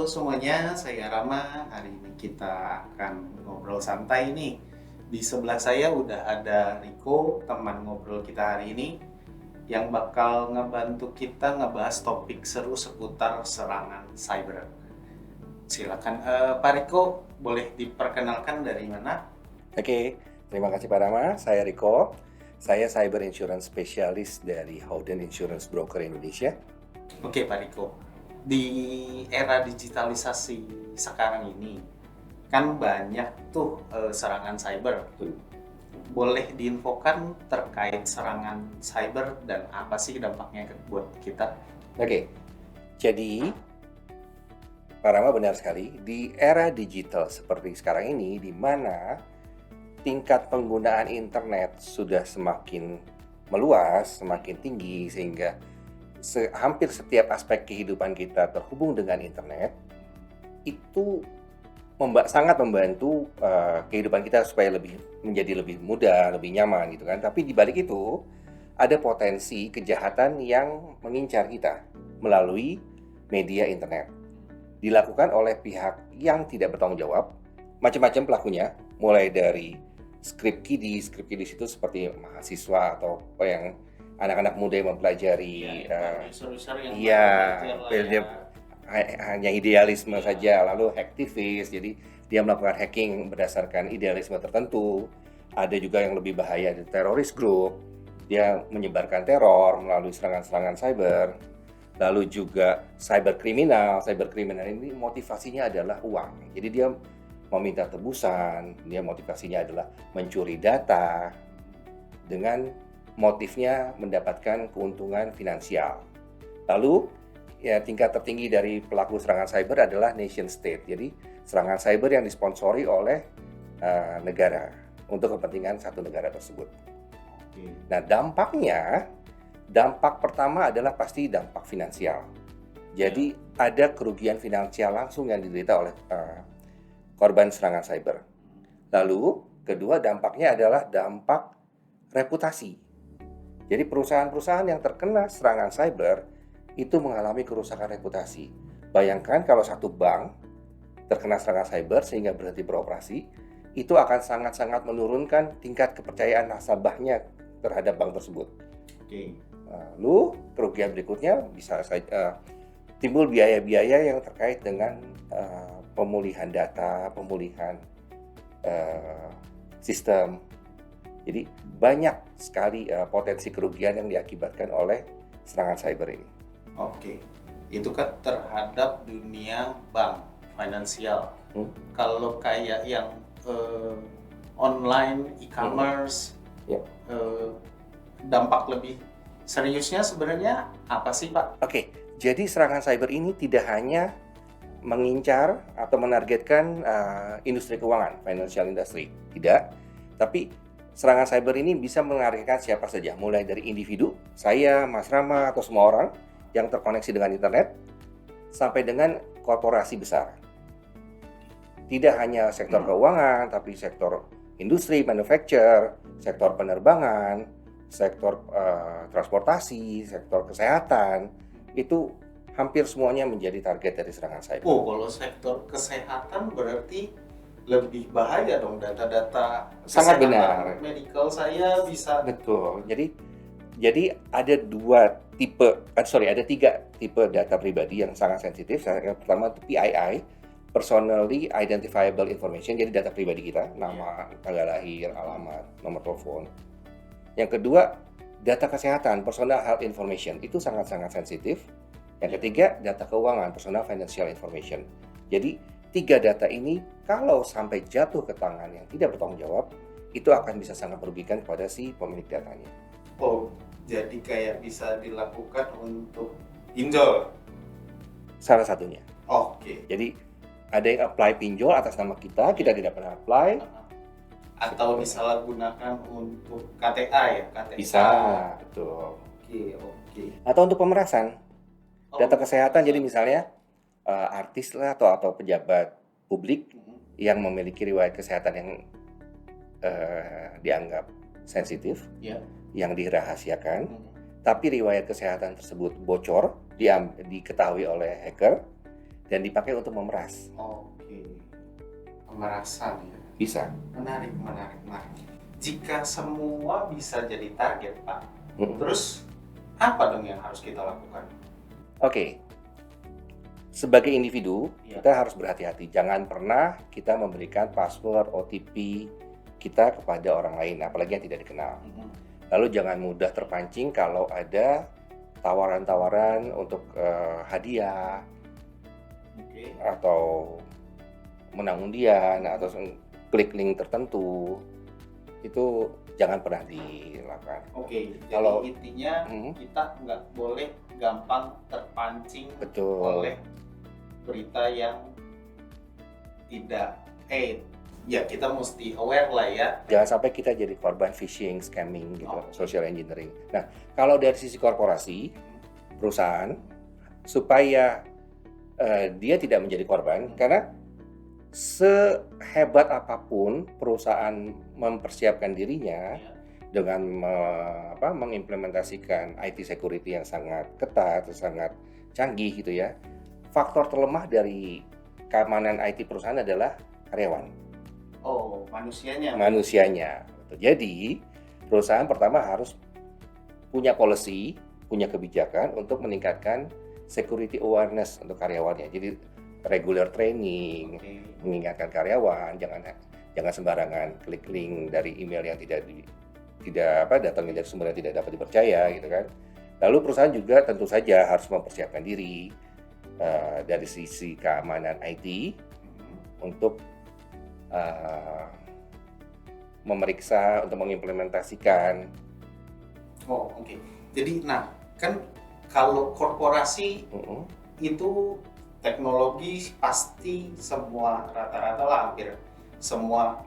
Halo semuanya, saya Rama. Hari ini kita akan ngobrol santai nih. Di sebelah saya udah ada Riko, teman ngobrol kita hari ini, yang bakal ngebantu kita ngebahas topik seru seputar serangan cyber. Silakan, Pak Riko, boleh diperkenalkan dari mana? Oke, terima kasih Pak Rama. Saya Riko. Saya Cyber Insurance Specialist dari Howden Insurance Broker Indonesia. Oke, Pak Riko. Di era digitalisasi sekarang ini, kan banyak tuh serangan cyber. Boleh diinfokan terkait serangan cyber dan apa sih dampaknya buat kita? Oke, jadi Pak Rama benar sekali. Di era digital seperti sekarang ini, di mana tingkat penggunaan internet sudah semakin meluas, semakin tinggi, sehingga hampir setiap aspek kehidupan kita terhubung dengan internet, itu sangat membantu kehidupan kita supaya menjadi lebih mudah, lebih nyaman gitu kan. Tapi di balik itu ada potensi kejahatan yang mengincar kita melalui media internet. Dilakukan oleh pihak yang tidak bertanggung jawab, macam-macam pelakunya, mulai dari script kiddies itu seperti mahasiswa atau yang anak-anak muda yang mempelajari hanya idealisme saja, lalu hacktivis, jadi dia melakukan hacking berdasarkan idealisme tertentu. Ada juga yang lebih bahaya, di teroris group, dia menyebarkan teror melalui serangan-serangan cyber. Lalu juga cyber kriminal ini motivasinya adalah uang, jadi dia meminta tebusan, dia motivasinya adalah mencuri data dengan motifnya mendapatkan keuntungan finansial. Lalu ya, tingkat tertinggi dari pelaku serangan cyber adalah nation state. Jadi serangan cyber yang disponsori oleh negara untuk kepentingan satu negara tersebut. Nah, dampak pertama adalah pasti dampak finansial. Jadi ada kerugian finansial langsung yang diderita oleh korban serangan cyber. Lalu kedua dampaknya adalah dampak reputasi. Jadi perusahaan-perusahaan yang terkena serangan cyber itu mengalami kerusakan reputasi. Bayangkan kalau satu bank terkena serangan cyber sehingga berhenti beroperasi, itu akan sangat-sangat menurunkan tingkat kepercayaan nasabahnya terhadap bank tersebut. Lalu kerugian berikutnya bisa timbul biaya-biaya yang terkait dengan pemulihan data, pemulihan sistem. Jadi banyak sekali potensi kerugian yang diakibatkan oleh serangan cyber ini. Oke, itu kan terhadap dunia bank, finansial. Kalau kayak yang online, e-commerce, dampak lebih seriusnya sebenarnya apa sih, Pak? Oke, jadi serangan cyber ini tidak hanya mengincar atau menargetkan industri keuangan, financial industry, tidak. Tapi serangan cyber ini bisa menargetkan siapa saja, mulai dari individu, saya, Mas Rama, atau semua orang yang terkoneksi dengan internet, sampai dengan korporasi besar. Tidak hanya sektor keuangan, tapi sektor industri, manufacture, sektor penerbangan, sektor transportasi, sektor kesehatan, itu hampir semuanya menjadi target dari serangan cyber. Oh, kalau sektor kesehatan berarti lebih bahaya dong, data-data sangat benar. Medical saya bisa. Betul. Jadi ada tiga tipe data pribadi yang sangat sensitif. Yang pertama itu PII, Personally Identifiable Information, jadi data pribadi kita, nama, tanggal lahir, alamat, nomor telepon. Yang kedua, data kesehatan, Personal Health Information, itu sangat-sangat sensitif. Yang ketiga, data keuangan, Personal Financial Information. Jadi, tiga data ini kalau sampai jatuh ke tangan yang tidak bertanggung jawab, itu akan bisa sangat merugikan kepada si pemilik datanya. Oh, jadi kayak bisa dilakukan untuk pinjol? Salah satunya. Oke. Jadi, ada yang apply pinjol atas nama kita tidak pernah apply. Atau disalahgunakan untuk KTA ya? KTA. Bisa, betul. Oke. Atau untuk pemerasan. Data kesehatan, jadi misalnya artis lah atau pejabat publik yang memiliki riwayat kesehatan yang dianggap sensitif, yang dirahasiakan, tapi riwayat kesehatan tersebut bocor, diketahui oleh hacker, dan dipakai untuk memeras. Oke. Pemerasan ya. Bisa. Menarik. Jika semua bisa jadi target, Pak, terus apa dong yang harus kita lakukan? Oke. Sebagai individu, Ya. kita harus berhati-hati. Jangan pernah kita memberikan password, OTP kita kepada orang lain, apalagi yang tidak dikenal. Lalu jangan mudah terpancing kalau ada tawaran-tawaran untuk hadiah Oke. atau menang undian atau klik link tertentu. Itu jangan pernah dilakukan. Oke, jadi Kalau- intinya kita nggak boleh gampang terpancing Betul. oleh berita yang tidak ya kita mesti aware lah ya. Jangan sampai kita jadi korban phishing, scamming gitu, Oh. social engineering. Nah, kalau dari sisi korporasi, perusahaan, supaya dia tidak menjadi korban, karena sehebat apapun perusahaan mempersiapkan dirinya Ya. dengan mengimplementasikan IT security yang sangat ketat, sangat canggih gitu ya, faktor terlemah dari keamanan IT perusahaan adalah karyawan. Oh, manusianya. Manusianya. Jadi, perusahaan pertama harus punya policy, punya kebijakan untuk meningkatkan security awareness untuk karyawannya. Jadi, regular training, Oke. mengingatkan karyawan, jangan sembarangan klik link dari email yang datangnya dari sumber yang tidak dapat dipercaya gitu kan. Lalu perusahaan juga tentu saja harus mempersiapkan diri dari sisi keamanan IT untuk memeriksa, untuk mengimplementasikan. Oh, oke. Jadi, kan kalau korporasi itu teknologi pasti semua rata-rata lah hampir semua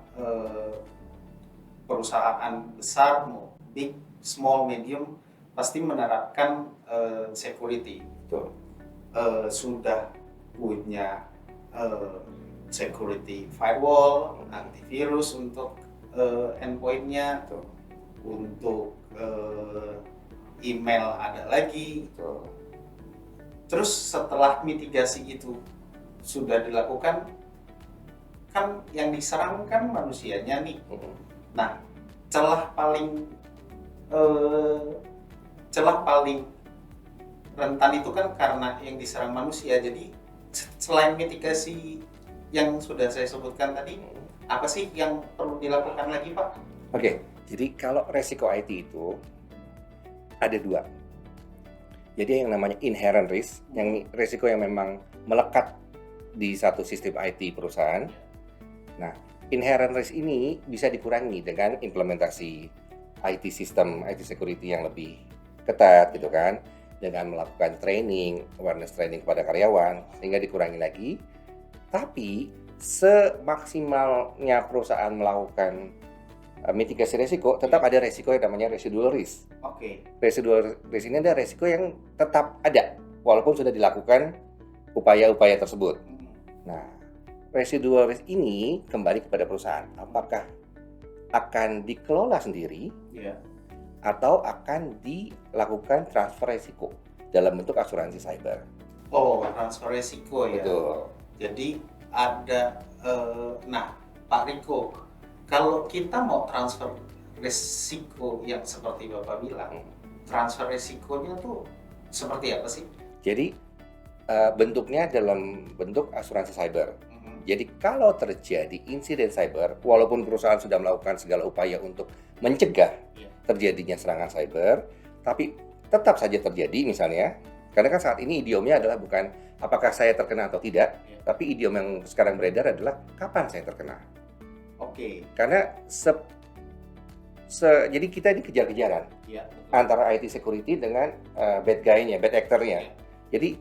perusahaan besar, mau big, small, medium pasti menerapkan security. Betul. Sudah punya security firewall, antivirus untuk endpointnya, untuk email ada lagi. Betul. Terus setelah mitigasi itu sudah dilakukan, kan yang diserang kan manusianya nih. Nah, celah paling rentan itu kan karena yang diserang manusia. Jadi selain mitigasi yang sudah saya sebutkan tadi, apa sih yang perlu dilakukan lagi, Pak? Oke, jadi kalau resiko IT itu ada dua. Jadi yang namanya inherent risk, yang resiko yang memang melekat di satu sistem IT perusahaan. Nah, inherent risk ini bisa dikurangi dengan implementasi IT system, IT security yang lebih ketat gitu kan, dengan melakukan training, awareness training kepada karyawan, sehingga dikurangi lagi. Tapi semaksimalnya perusahaan melakukan mitigasi resiko, tetap ada resiko yang namanya residual risk. Oke. Residual risk ini ada resiko yang tetap ada, walaupun sudah dilakukan upaya-upaya tersebut. Nah, residual risk ini kembali kepada perusahaan. Apakah akan dikelola sendiri Ya. atau akan dilakukan transfer resiko dalam bentuk asuransi cyber. Oh, transfer resiko ya. Betul. Jadi ada, Pak Riko, kalau kita mau transfer resiko yang seperti Bapak bilang, transfer resikonya tuh seperti apa sih? Jadi bentuknya dalam bentuk asuransi cyber. Jadi kalau terjadi insiden cyber, walaupun perusahaan sudah melakukan segala upaya untuk mencegah terjadinya serangan cyber, tapi tetap saja terjadi misalnya, karena kan saat ini idiomnya adalah bukan apakah saya terkena atau tidak, tapi idiom yang sekarang beredar adalah kapan saya terkena. Oke. Karena jadi kita dikejar-kejaran Ya, antara IT security dengan bad guy-nya, bad actor-nya. Jadi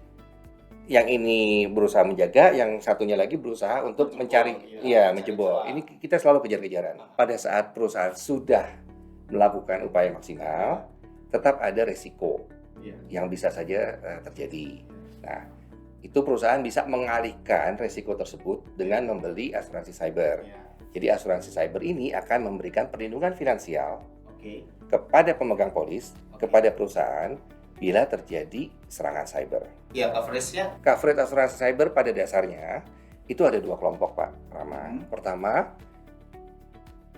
yang ini berusaha menjaga, yang satunya lagi berusaha untuk mencari, menjebol. Ini kita selalu kejar-kejaran. Pada saat perusahaan sudah melakukan upaya maksimal, tetap ada resiko yang bisa saja terjadi. Nah, itu perusahaan bisa mengalihkan resiko tersebut dengan membeli asuransi cyber. Jadi asuransi cyber ini akan memberikan perlindungan finansial kepada pemegang polis, kepada perusahaan, bila terjadi serangan cyber. Ya, coverage-nya. Coverage asuransi cyber pada dasarnya itu ada dua kelompok, Pak Rama. Pertama,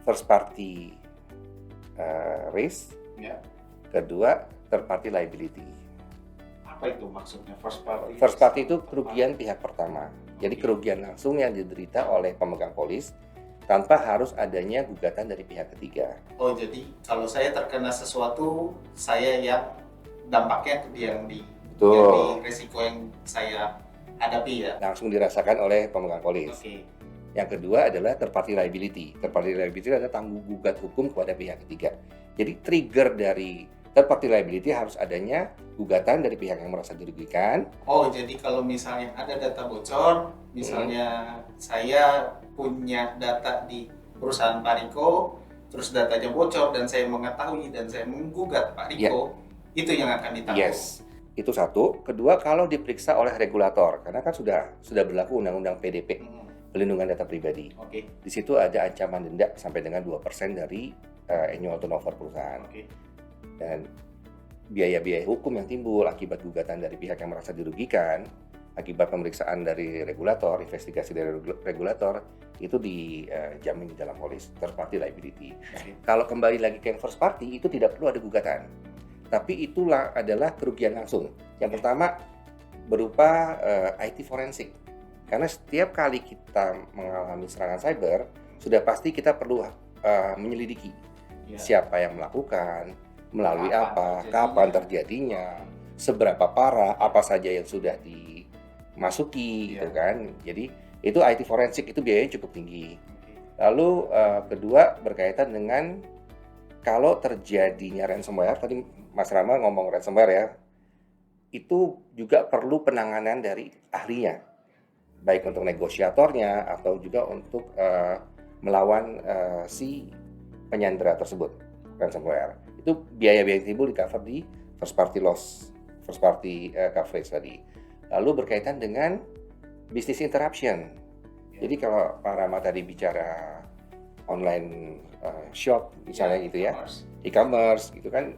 first party risk. Ya. Kedua, third party liability. Apa itu maksudnya first party? First party itu kerugian pihak pertama. Jadi Oke. kerugian langsung yang diderita oleh pemegang polis tanpa harus adanya gugatan dari pihak ketiga. Oh, jadi kalau saya terkena sesuatu, saya yang dampaknya yang di resiko yang saya hadapi ya. Langsung dirasakan oleh pemegang polis. Oke. Yang kedua adalah third party liability. Third party liability adalah tanggung gugat hukum kepada pihak ketiga. Jadi trigger dari third party liability harus adanya gugatan dari pihak yang merasa dirugikan. Oh, jadi kalau misalnya ada data bocor, misalnya saya punya data di perusahaan Pak Riko, terus datanya bocor dan saya mengetahui dan saya menggugat Pak Riko, itu yang akan ditanggung. Yes, itu satu. Kedua, kalau diperiksa oleh regulator, karena kan sudah berlaku Undang-Undang PDP, Pelindungan Data Pribadi. Oke. Di situ ada ancaman denda sampai dengan 2% dari annual turnover perusahaan. Oke. Dan biaya-biaya hukum yang timbul akibat gugatan dari pihak yang merasa dirugikan, akibat pemeriksaan dari regulator, investigasi dari regulator, itu dijamin di dalam polis third party liability. Oke. Kalau kembali lagi ke first party, itu tidak perlu ada gugatan. Tapi itulah adalah kerugian langsung. Yang pertama berupa IT forensik. Karena setiap kali kita mengalami serangan cyber, sudah pasti kita perlu menyelidiki siapa yang melakukan, melalui kapan terjadinya, seberapa parah, apa saja yang sudah dimasuki, gitu kan. Jadi itu IT forensik itu biayanya cukup tinggi. Lalu kedua berkaitan dengan kalau terjadinya ransomware, tadi Mas Rama ngomong ransomware ya, itu juga perlu penanganan dari ahlinya, baik untuk negosiatornya atau juga untuk melawan si penyandera tersebut, ransomware. Itu biaya-biaya yang timbul di cover di first party loss, first party coverage tadi. Lalu berkaitan dengan business interruption. Jadi kalau Pak Rama tadi bicara online shop misalnya gitu ya, e-commerce gitu kan,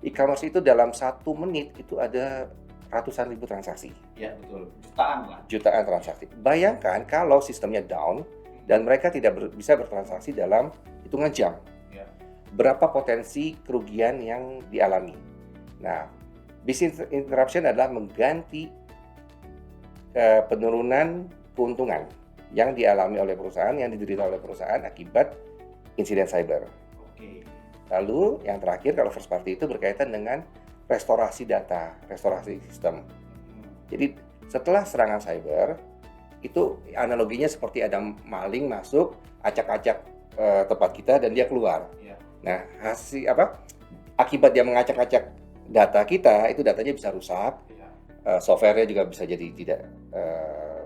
e-commerce itu dalam 1 menit itu ada ratusan ribu transaksi. Ya betul, jutaan lah. Jutaan transaksi. Bayangkan kalau sistemnya down dan mereka tidak bisa bertransaksi dalam hitungan jam. Ya. Berapa potensi kerugian yang dialami. Nah, business interruption adalah mengganti penurunan keuntungan yang dialami oleh perusahaan, yang diderita oleh perusahaan akibat insiden cyber. Oke. Lalu yang terakhir kalau first party itu berkaitan dengan restorasi data, restorasi sistem. Jadi setelah serangan cyber itu analoginya seperti ada maling masuk, acak-acak tempat kita dan dia keluar. Ya. Nah, akibat dia mengacak-acak data kita, itu datanya bisa rusak. Ya. Softwarenya juga bisa jadi tidak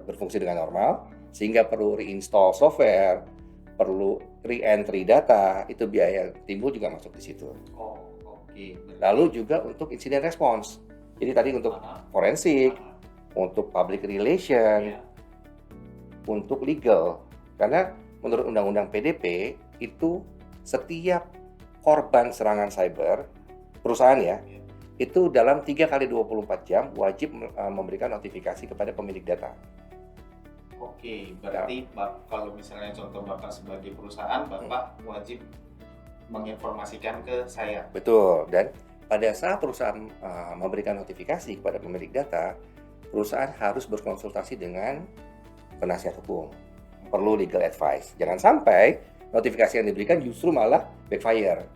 berfungsi dengan normal, sehingga perlu reinstall software, perlu re-entry data, itu biaya timbul juga masuk di situ. Oh, oke. Lalu juga untuk insiden response. Jadi tadi untuk forensik, untuk public relation, untuk legal. Karena menurut Undang-Undang PDP itu setiap korban serangan cyber perusahaan ya, itu dalam 3 kali 24 jam wajib memberikan notifikasi kepada pemilik data. Oke, berarti kalau misalnya contoh Bapak sebagai perusahaan, Bapak wajib menginformasikan ke saya. Betul, dan pada saat perusahaan memberikan notifikasi kepada pemilik data, perusahaan harus berkonsultasi dengan penasihat hukum. Perlu legal advice. Jangan sampai notifikasi yang diberikan justru malah backfire.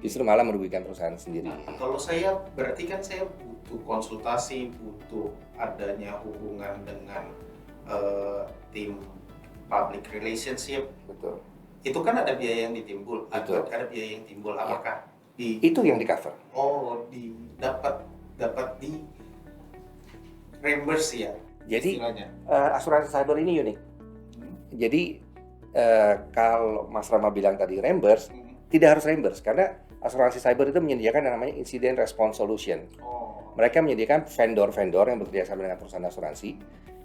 Justru malah merugikan perusahaan sendiri. Nah, kalau saya, berarti kan saya butuh konsultasi, butuh adanya hubungan dengan tim public relationship. Betul. Itu kan ada biaya yang ditimbul. Betul. Ada biaya yang timbul. Apakah itu yang di cover? Oh, dapat di reimburse ya? Jadi istilahnya. Asuransi cyber ini unik. Jadi kalau Mas Rama bilang tadi reimburse, tidak harus reimburse karena asuransi cyber itu menyediakan yang namanya incident response solution. Oh. Mereka menyediakan vendor-vendor yang bekerja sama dengan perusahaan asuransi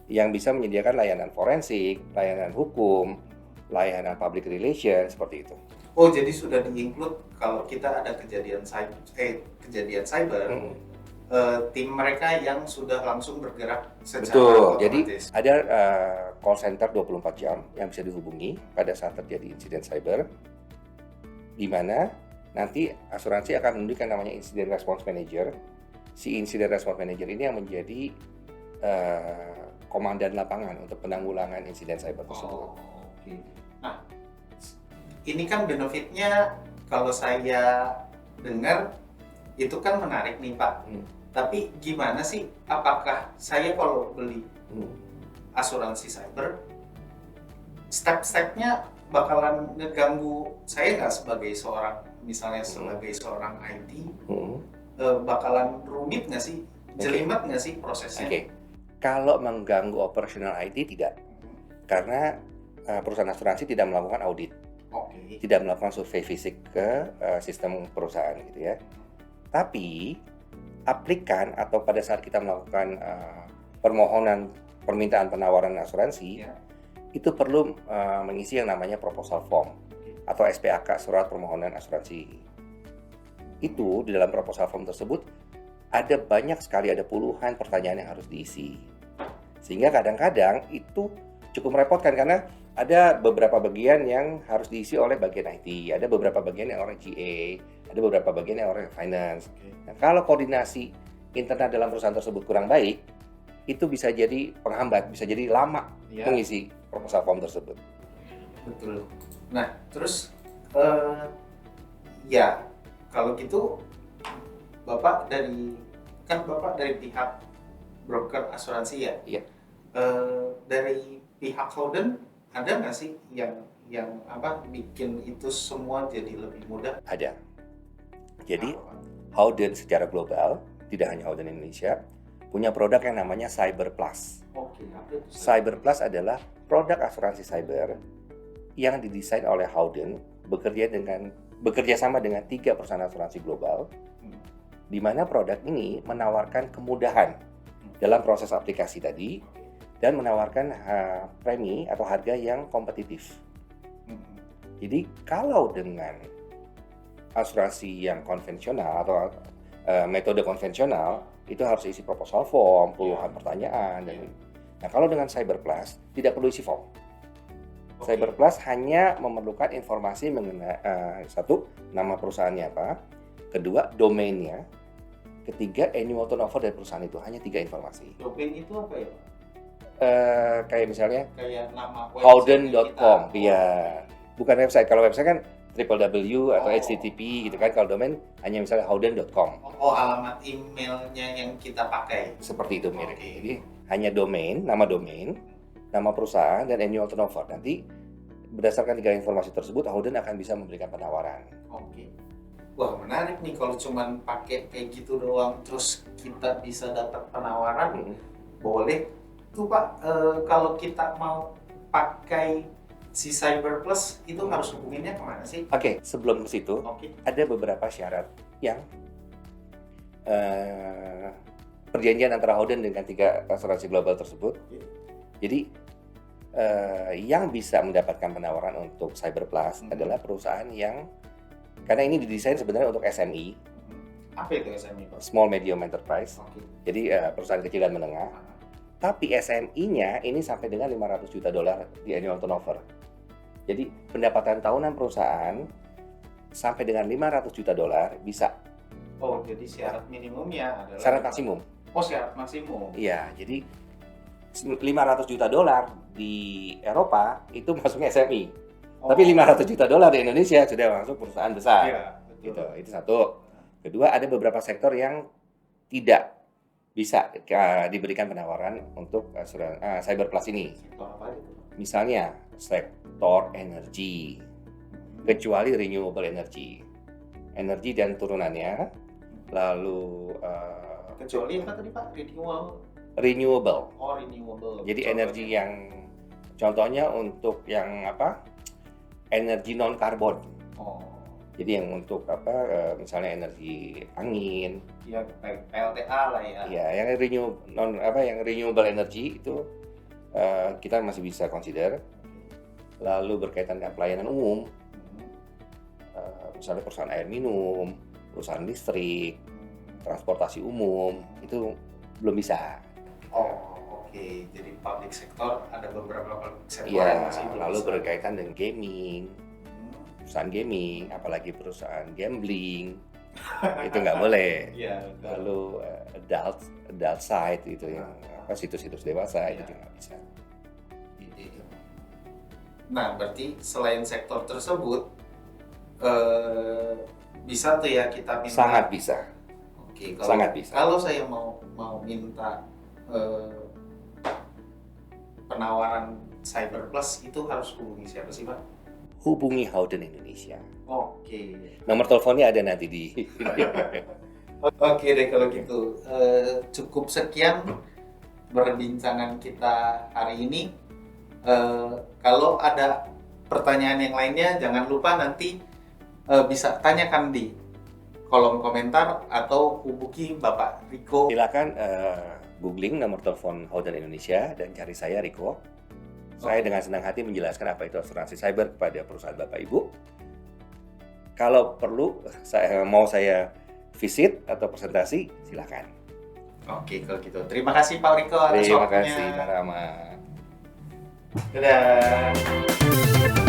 yang bisa menyediakan layanan forensik, layanan hukum, layanan public relation seperti itu. Oh, jadi sudah di-include kalau kita ada kejadian cyber, tim mereka yang sudah langsung bergerak secara Betul. Jadi otomatis. ada call center 24 jam yang bisa dihubungi pada saat terjadi insiden cyber, di mana nanti asuransi akan menunjukkan namanya Incident Response Manager. Si Incident Response Manager ini yang menjadi komandan lapangan untuk penanggulangan insiden cyber tersebut. Oke. Nah, ini kan benefitnya kalau saya dengar itu kan menarik nih Pak. Tapi gimana sih? Apakah saya kalau beli asuransi cyber, step-stepnya bakalan ngeganggu saya nggak sebagai seorang, misalnya sebagai seorang IT, bakalan rumit nggak sih? Jelimet nggak sih prosesnya? Oke. Kalau mengganggu operasional IT tidak, karena perusahaan asuransi tidak melakukan audit, Oke. tidak melakukan survei fisik ke sistem perusahaan gitu ya. Tapi aplikan atau pada saat kita melakukan permohonan permintaan penawaran asuransi, Ya. itu perlu mengisi yang namanya proposal form atau SPAK, surat permohonan asuransi. Itu di dalam proposal form tersebut ada banyak sekali, ada puluhan pertanyaan yang harus diisi. Sehingga kadang-kadang itu cukup merepotkan karena ada beberapa bagian yang harus diisi oleh bagian IT, ada beberapa bagian yang oleh GA, ada beberapa bagian yang oleh finance. Nah, kalau koordinasi internal dalam perusahaan tersebut kurang baik, itu bisa jadi penghambat, bisa jadi lama Ya. mengisi proposal form tersebut. Betul. Nah, terus ya kalau gitu Bapak dari pihak broker asuransi ya? Iya. Dari pihak Howden ada nggak sih yang bikin itu semua jadi lebih mudah? Ada. Jadi Apa? Howden secara global, tidak hanya Howden Indonesia, punya produk yang namanya Cyber Plus. Oke, apa itu? Cyber Plus adalah produk asuransi cyber yang didesain oleh Howden, bekerja sama dengan 3 perusahaan asuransi global, di mana produk ini menawarkan kemudahan dalam proses aplikasi tadi dan menawarkan premi atau harga yang kompetitif. Jadi kalau dengan asuransi yang konvensional atau metode konvensional itu harus isi proposal form, puluhan pertanyaan dan nah kalau dengan Cyber Plus tidak perlu isi form. Oke. Cyber Plus hanya memerlukan informasi mengenai satu, nama perusahaannya apa, kedua domainnya, ketiga annual turnover dari perusahaan itu, hanya 3 informasi. Domain itu apa ya? Kayak misalnya Kayak nama website howden.com, kita. iya. Bukan website. Kalau website kan www atau HTTP gitu kan. Kalau domain hanya misalnya howden.com. Oh, alamat emailnya yang kita pakai. Seperti itu mirip. Oke. Jadi hanya domain, nama perusahaan dan annual turnover. Nanti berdasarkan 3 informasi tersebut, Howden akan bisa memberikan penawaran. Oke. Wah, menarik nih kalau cuman pakai kayak gitu doang terus kita bisa dapat penawaran. Boleh tuh Pak, kalau kita mau pakai si Cyber Plus itu harus hubunginnya kemana sih? Oke, sebelum ke situ, Oke. ada beberapa syarat yang perjanjian antara Howden dengan 3 asuransi global tersebut. Jadi yang bisa mendapatkan penawaran untuk Cyber Plus adalah perusahaan yang, karena ini didesain sebenarnya untuk SME, Apa itu SME Pak? Small Medium Enterprise. Oke. Jadi perusahaan kecil dan menengah. Tapi SME-nya ini sampai dengan $500 juta di annual turnover. Jadi pendapatan tahunan perusahaan sampai dengan $500 juta bisa. Oh, jadi syarat minimumnya adalah Syarat maksimum. Oh, syarat maksimum. Iya, jadi $500 juta di Eropa itu masuknya SME. Oh. Tapi $500 juta di Indonesia sudah masuk perusahaan besar. Iya, betul. Gitu, itu satu. Kedua, ada beberapa sektor yang tidak bisa diberikan penawaran untuk Cyber Plus ini. Sektor apa itu? Misalnya sektor energi, kecuali renewable energy dan turunannya, lalu Kecuali apa tadi Pak? renewable. Oh, renewable. Jadi Contohnya? energi yang contohnya untuk yang energi non karbon. Oh, Jadi yang untuk misalnya energi angin, ya PLTA lah ya. ya yang renewable energy itu kita masih bisa consider. Lalu berkaitan dengan pelayanan umum, misalnya perusahaan air minum, perusahaan listrik, transportasi umum, itu belum bisa. Oh, oke. Jadi public sector ada beberapa public sector Iya, yang masih belum lalu bisa. berkaitan dengan gaming, Hmm, perusahaan gaming, apalagi perusahaan gambling, itu nggak boleh. Iya, betul. Lalu adult site itu yang situs-situs dewasa itu Iya. juga nggak bisa. Nah, berarti selain sektor tersebut, eh, bisa tuh ya kita minta. Sangat bisa. Oke, Sangat bisa. kalau saya mau minta penawaran Cyber Plus itu harus hubungi siapa sih, Pak? Hubungi Howden Indonesia. Oke. Nomor teleponnya ada nanti di Oke deh kalau gitu. Cukup sekian perbincangan kita hari ini. Kalau ada pertanyaan yang lainnya, jangan lupa nanti bisa tanyakan di kolom komentar atau hubungi Bapak Riko. Silakan googling nomor telepon Howden Indonesia dan cari saya Riko. Saya dengan senang hati menjelaskan apa itu asuransi cyber kepada perusahaan Bapak Ibu. Kalau perlu saya visit atau presentasi, silakan. Oke kalau gitu. Terima kasih Pak Riko atas Terima waktunya. kasih, Pak Rama. Dadah.